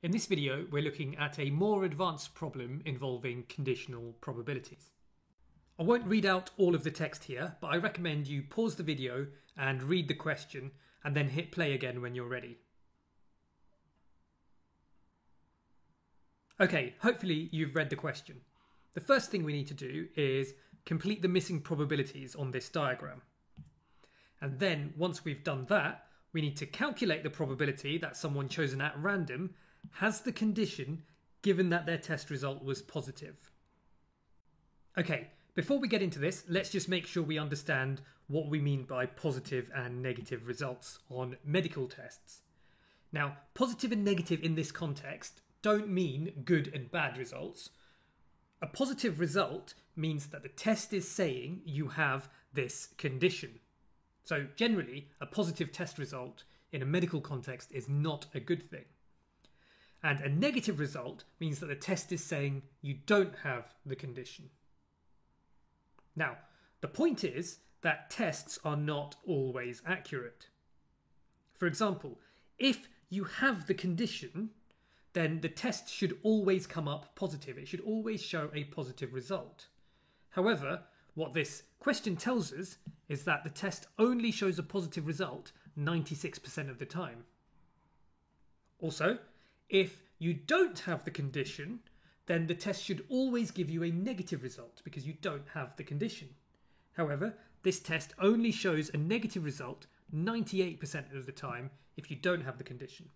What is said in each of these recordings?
In this video, we're looking at a more advanced problem involving conditional probabilities. I won't read out all of the text here, but I recommend you pause the video and read the question and then hit play again when you're ready. Okay, hopefully you've read the question. The first thing we need to do is complete the missing probabilities on this diagram. And then once we've done that, we need to calculate the probability that someone chosen at random has the condition given that their test result was positive. Okay, before we get into this, let's just make sure we understand what we mean by positive and negative results on medical tests. Now, positive and negative in this context don't mean good and bad results. A positive result means that the test is saying you have this condition. So generally, a positive test result in a medical context is not a good thing. And a negative result means that the test is saying you don't have the condition. Now, the point is that tests are not always accurate. For example, if you have the condition, then the test should always come up positive. It should always show a positive result. However, what this question tells us is that the test only shows a positive result 96% of the time. Also, if you don't have the condition, then the test should always give you a negative result because you don't have the condition. However, this test only shows a negative result 98% of the time if you don't have the condition.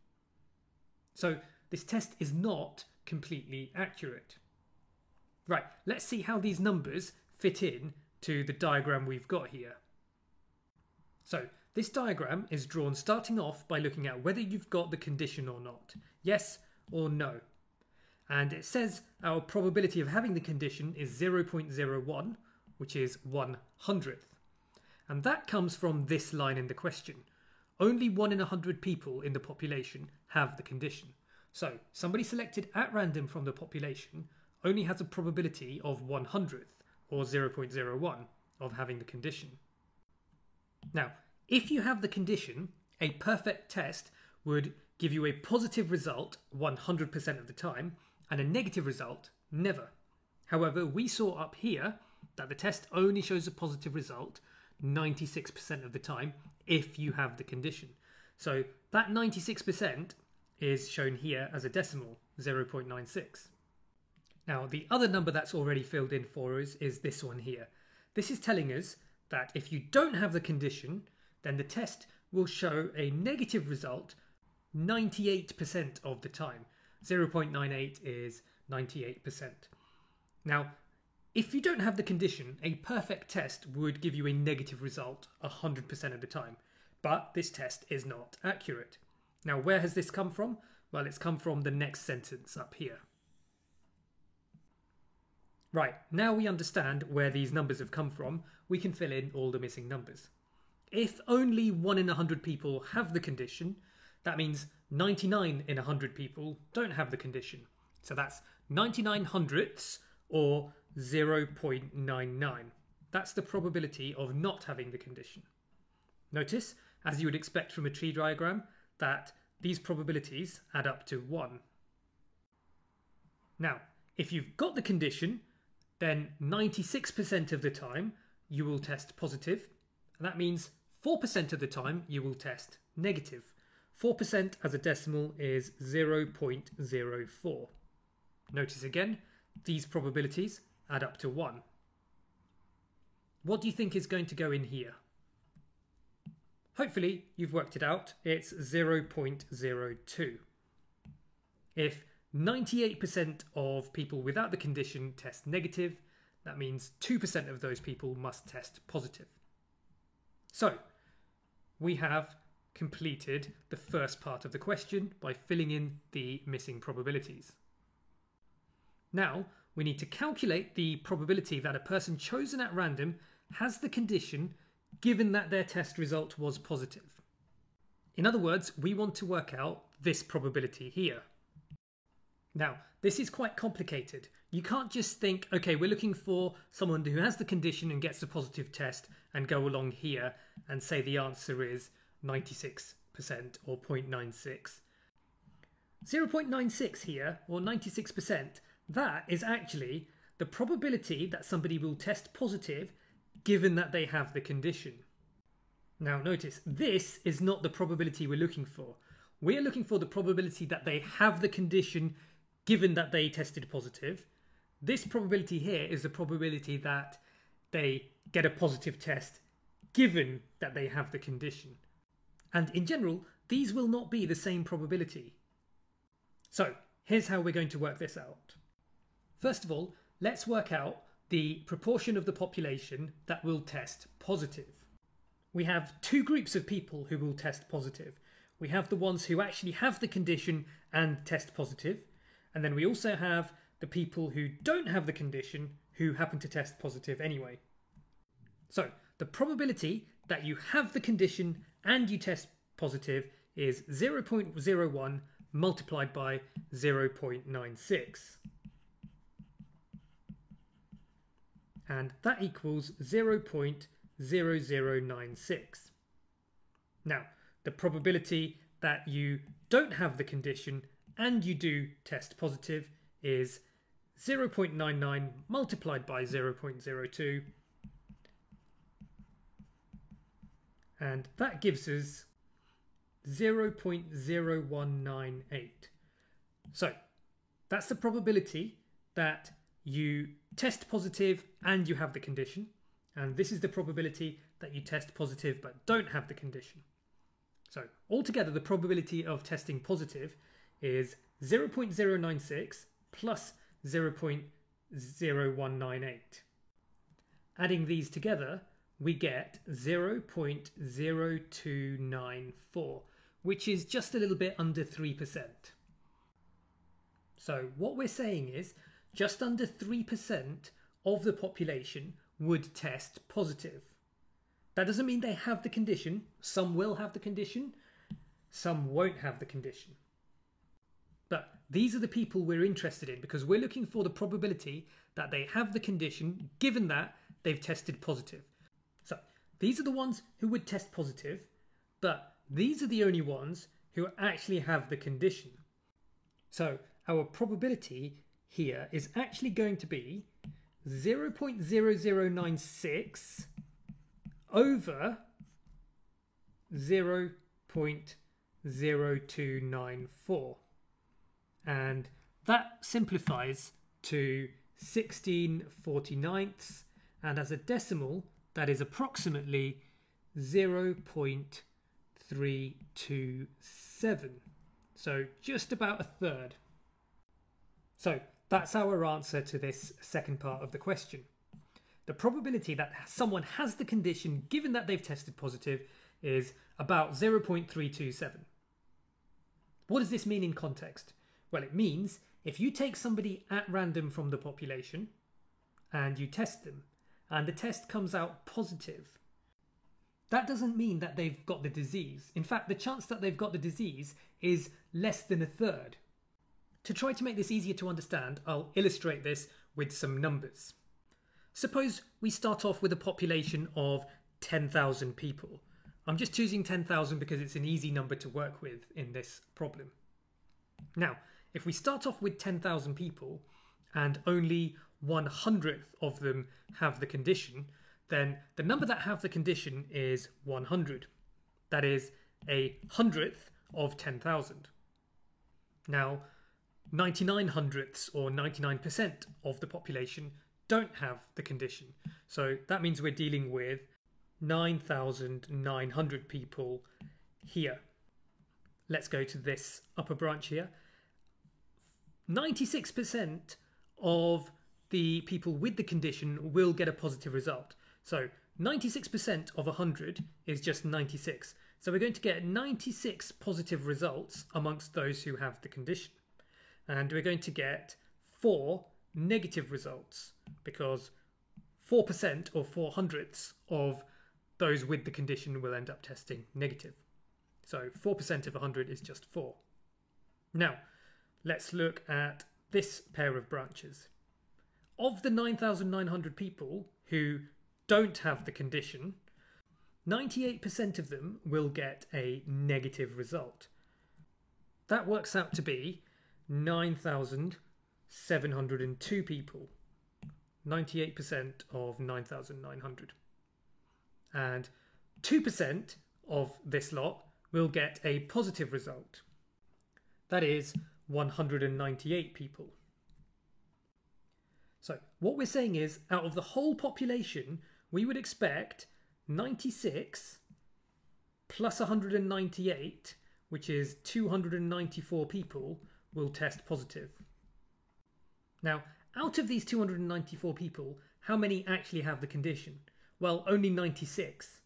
So this test is not completely accurate. Right, let's see how these numbers fit in to the diagram we've got here. So this diagram is drawn starting off by looking at whether you've got the condition or not. Yes or no. And it says our probability of having the condition is 0.01, which is 1/100th. And that comes from this line in the question. Only 1 in 100 people in the population have the condition. So somebody selected at random from the population only has a probability of 1/100th, or 0.01, of having the condition. Now, if you have the condition, a perfect test would give you a positive result 100% of the time and a negative result never. However, we saw up here that the test only shows a positive result 96% of the time if you have the condition. So that 96% is shown here as a decimal, 0.96. Now, the other number that's already filled in for us is this one here. This is telling us that if you don't have the condition, then the test will show a negative result 98% of the time. 0.98 is 98%. Now, if you don't have the condition, a perfect test would give you a negative result 100% of the time. But this test is not accurate. Now, where has this come from? Well, it's come from the next sentence up here. Right, now we understand where these numbers have come from, we can fill in all the missing numbers. If only 1 in 100 people have the condition, that means 99 in 100 people don't have the condition. So that's 99 hundredths, or 0.99. That's the probability of not having the condition. Notice, as you would expect from a tree diagram, that these probabilities add up to 1. Now, if you've got the condition, then 96% of the time you will test positive, and that means 4% of the time you will test negative. 4% as a decimal is 0.04. Notice again, these probabilities add up to 1. What do you think is going to go in here? Hopefully you've worked it out. It's 0.02. If 98% of people without the condition test negative, that means 2% of those people must test positive. So, we have completed the first part of the question by filling in the missing probabilities. Now, we need to calculate the probability that a person chosen at random has the condition given that their test result was positive. In other words, we want to work out this probability here. Now, this is quite complicated. You can't just think, okay, we're looking for someone who has the condition and gets a positive test and go along here and say the answer is 96% or 0.96. 0.96 here, or 96%, that is actually the probability that somebody will test positive given that they have the condition. Now notice, this is not the probability we're looking for. We're looking for the probability that they have the condition given that they tested positive. This probability here is the probability that they get a positive test given that they have the condition. And in general, these will not be the same probability. So here's how we're going to work this out. First of all, let's work out the proportion of the population that will test positive. We have two groups of people who will test positive. We have the ones who actually have the condition and test positive, and then we also have the people who don't have the condition who happen to test positive anyway. So the probability that you have the condition and you test positive is 0.01 multiplied by 0.96. And that equals 0.0096. Now, the probability that you don't have the condition and you do test positive is 0.99 multiplied by 0.02. And that gives us 0.0198. So that's the probability that you test positive and you have the condition. And this is the probability that you test positive but don't have the condition. So altogether, the probability of testing positive is 0.096 plus 0.0198. Adding these together, we get 0.0294, which is just a little bit under 3%. So what we're saying is just under 3% of the population would test positive. That doesn't mean they have the condition. Some will have the condition, some won't have the condition. But these are the people we're interested in because we're looking for the probability that they have the condition given that they've tested positive. So these are the ones who would test positive, but these are the only ones who actually have the condition. So our probability here is actually going to be 0.0096 over 0.0294. And that simplifies to 16/49ths, and as a decimal that is approximately 0.327. So just about a third. So that's our answer to this second part of the question. The probability that someone has the condition given that they've tested positive is about 0.327. What does this mean in context? Well, it means if you take somebody at random from the population and you test them and the test comes out positive, that doesn't mean that they've got the disease. In fact, the chance that they've got the disease is less than a third. To try to make this easier to understand, I'll illustrate this with some numbers. Suppose we start off with a population of 10,000 people. I'm just choosing 10,000 because it's an easy number to work with in this problem. Now, if we start off with 10,000 people and only 1/100th of them have the condition, then the number that have the condition is 100. That is a 100th of 10,000. Now, 99/100ths or 99% of the population don't have the condition. So that means we're dealing with 9,900 people here. Let's go to this upper branch here. 96% of the people with the condition will get a positive result. So 96% of 100 is just 96. So we're going to get 96 positive results amongst those who have the condition. And we're going to get 4 negative results because 4% or 4/100ths of those with the condition will end up testing negative. So 4% of 100 is just 4. Now, let's look at this pair of branches. Of the 9,900 people who don't have the condition, 98% of them will get a negative result. that works out to be 9,702 people. 98% of 9,900. And 2% of this lot will get a positive result. That is 198 people. So what we're saying is, out of the whole population, we would expect 96 plus 198, which is 294 people, will test positive. Now, out of these 294 people, how many actually have the condition? Well, only 96.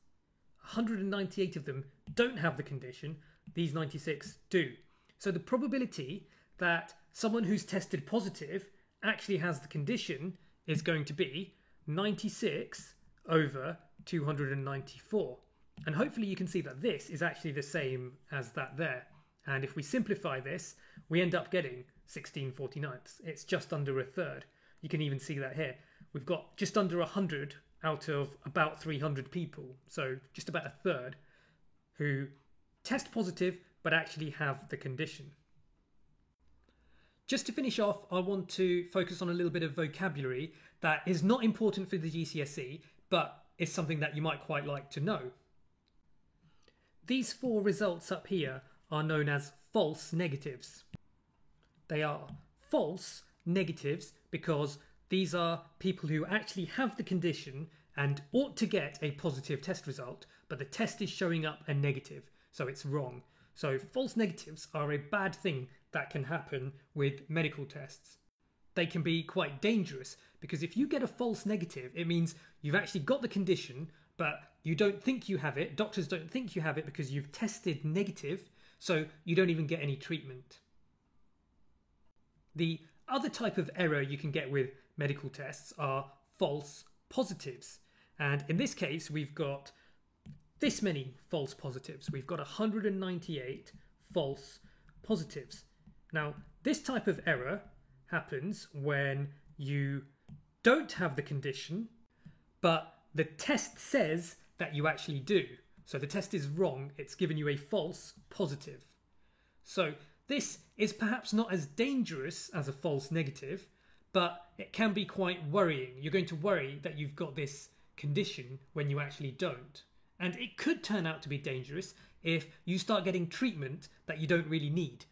198 of them don't have the condition, these 96 do. So the probability that someone who's tested positive actually has the condition is going to be 96 over 294. And hopefully you can see that this is actually the same as that there. And if we simplify this, we end up getting 16/49. It's just under a third. You can even see that here. We've got just under 100 out of about 300 people, so just about a third, who test positive but actually have the condition. Just to finish off, I want to focus on a little bit of vocabulary that is not important for the GCSE, but is something that you might quite like to know. These four results up here are known as false negatives. They are false negatives because these are people who actually have the condition and ought to get a positive test result, but the test is showing up a negative, so it's wrong. So false negatives are a bad thing that can happen with medical tests. They can be quite dangerous because if you get a false negative, it means you've actually got the condition, but you don't think you have it. Doctors don't think you have it because you've tested negative, so you don't even get any treatment. The other type of error you can get with medical tests are false positives. And in this case, we've got this many false positives. We've got 198 false positives. Now, this type of error happens when you don't have the condition, but the test says that you actually do. So the test is wrong. It's given you a false positive. So this is perhaps not as dangerous as a false negative, but it can be quite worrying. You're going to worry that you've got this condition when you actually don't. And it could turn out to be dangerous if you start getting treatment that you don't really need.